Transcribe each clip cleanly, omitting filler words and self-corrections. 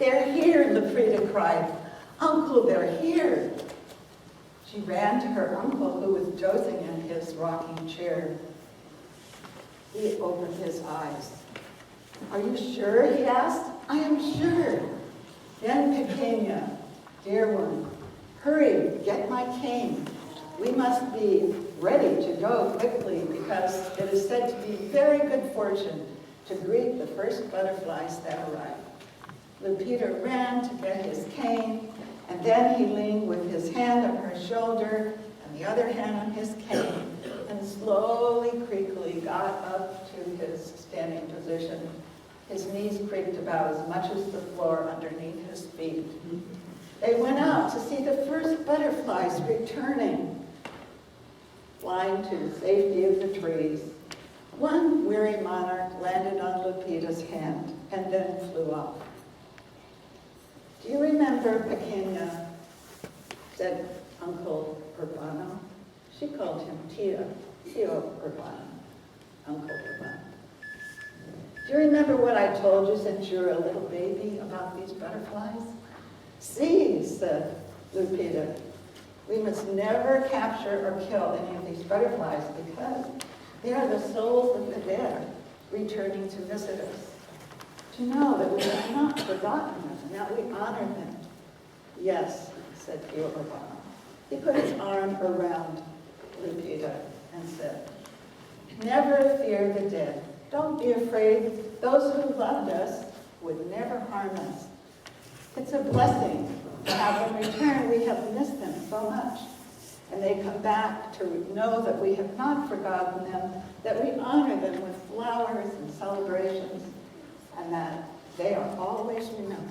They're here, Lupita cried. Uncle, they're here. She ran to her uncle, who was dozing in his rocking chair. He opened his eyes. Are you sure, he asked. I am sure. Then Pequeña, dear one, hurry, get my cane. We must be ready to go quickly because it is said to be very good fortune to greet the first butterflies that arrive. Lupita ran to get his cane, and then he leaned with his hand on her shoulder and the other hand on his cane, and slowly, creakily got up to his standing position. His knees creaked about as much as the floor underneath his feet. They went out to see the first butterflies returning, flying to the safety of the trees. One weary monarch landed on Lupita's hand and then flew off. Do you remember Pequeña? Said Uncle Urbano. She called him Tio Urbano, Uncle Urbano. Do you remember what I told you since you were a little baby about these butterflies? See, said Lupita, we must never capture or kill any of these butterflies because they are the souls of the dead returning to visit us. To know that we have not forgotten them and that we honor them. Yes, said Tio Urbano. He put his arm around Lupita and said, never fear the dead. Don't be afraid. Those who loved us would never harm us. It's a blessing to have in return. We have missed them so much. And they come back to know that we have not forgotten them, that we honor them with flowers and celebrations, and that they are always remembered.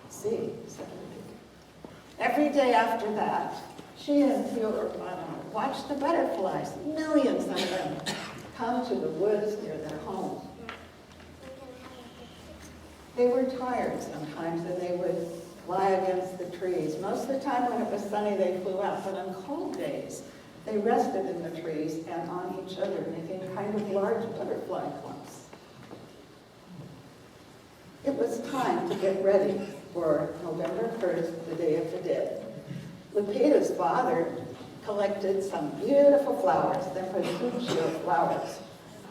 See, said Lupita. Every day after that, she and Tio Urbano watched the butterflies, millions of them, come to the woods near their home. They were tired sometimes, and they would lie against the trees. Most of the time when it was sunny, they flew out, but on cold days, they rested in the trees and on each other, making kind of large butterfly clumps. It was time to get ready for November 1st, the Day of the Dead. Lupita's father collected some beautiful flowers, the presutio flowers,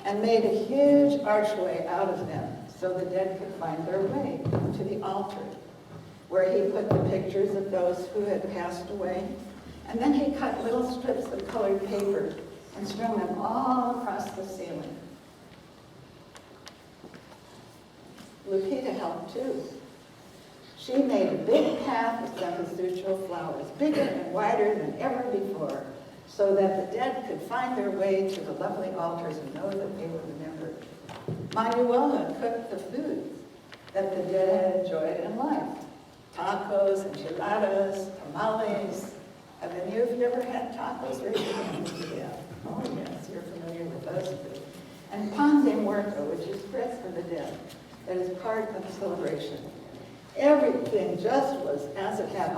and made a huge archway out of them so the dead could find their way to the altar, where he put the pictures of those who had passed away. And then he cut little strips of colored paper and strung them all across the ceiling. Lupita helped too. She made a big path of cempasúchil flowers, bigger and wider than ever before, so that the dead could find their way to the lovely altars and know that they were remembered. Manuela cooked the foods that the dead had enjoyed in life. Tacos, enchiladas, tamales. Have any of you ever had tacos? Raise your hands. Yeah. Oh yes, you're familiar with those foods. And pan de muerto, which is bread for the dead, that is part of the celebration. Everything just was as it had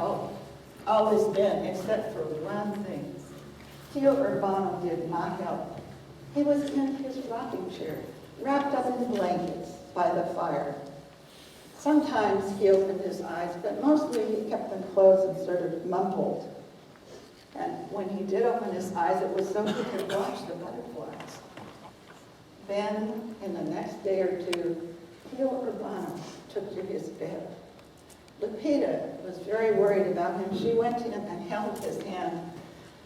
always been, except for one thing. Tio Urbano did not help. He was in his rocking chair, wrapped up in blankets by the fire. Sometimes he opened his eyes, but mostly he kept them closed and sort of mumbled. And when he did open his eyes, it was so he could watch the butterflies. Then, in the next day or two, Tio Urbano took to his bed. Lupita was very worried about him. She went to him and held his hand,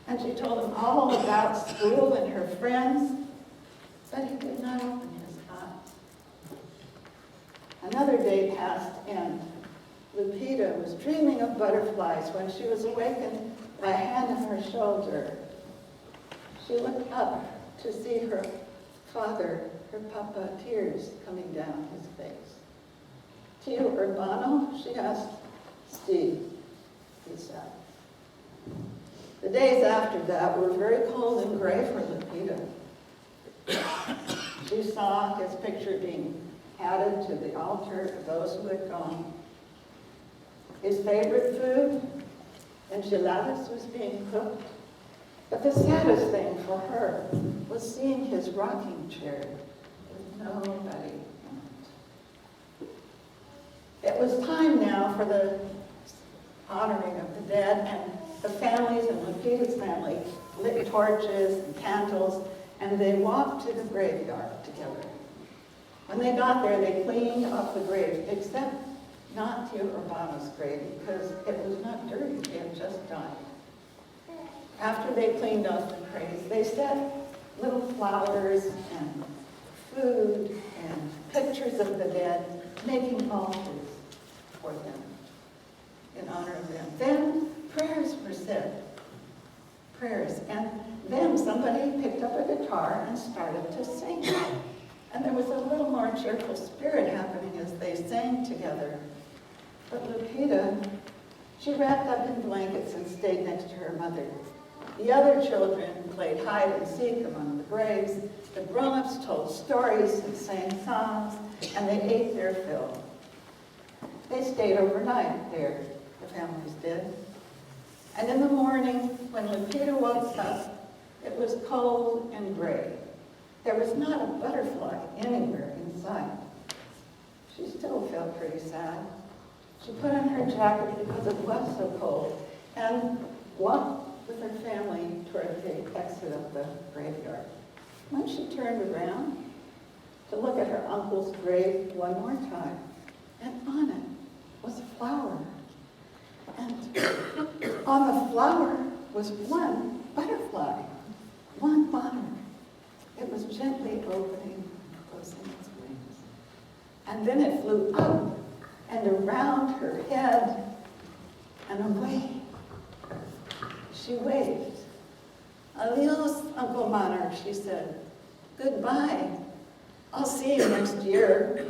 and she told him all about school and her friends, but he did not open his eyes. Another day passed, and Lupita was dreaming of butterflies when she was awakened by a hand on her shoulder. She looked up to see her father, her papa, tears coming down his face. Tio Urbano, she asked. Steve, he said. The days after that were very cold and gray for Lupita. She saw his picture being added to the altar of those who had gone. His favorite food, enchiladas, was being cooked. But the saddest thing for her was seeing his rocking chair with nobody in it. It was time now for the honoring of the dead, and the families and Lupita's family lit torches and candles, and they walked to the graveyard together. When they got there, they cleaned up the grave, except not Tio Urbano's grave, because it was not dirty, he had just died. After they cleaned up the graves, they set little flowers and food and pictures of the dead, making altars for them, in honor of them. Then prayers were said, and then somebody picked up a guitar and started to sing. And there was a little more cheerful spirit happening as they sang together. But Lupita, she wrapped up in blankets and stayed next to her mother. The other children played hide and seek among the graves. The grown-ups told stories and sang songs, and they ate their fill. They stayed overnight there, the families did. And in the morning, when Lupita woke up, it was cold and gray. There was not a butterfly anywhere in sight. She still felt pretty sad. She put on her jacket because it was so cold and walked with her family toward the exit of the graveyard. When she turned around to look at her uncle's grave one more time, and on it was a flower. And on the flower was one butterfly, one monarch. It was gently opening and closing its wings. And then it flew up and around her head and away. She waved. Adios, Uncle Monarch, she said. Goodbye. I'll see you next year.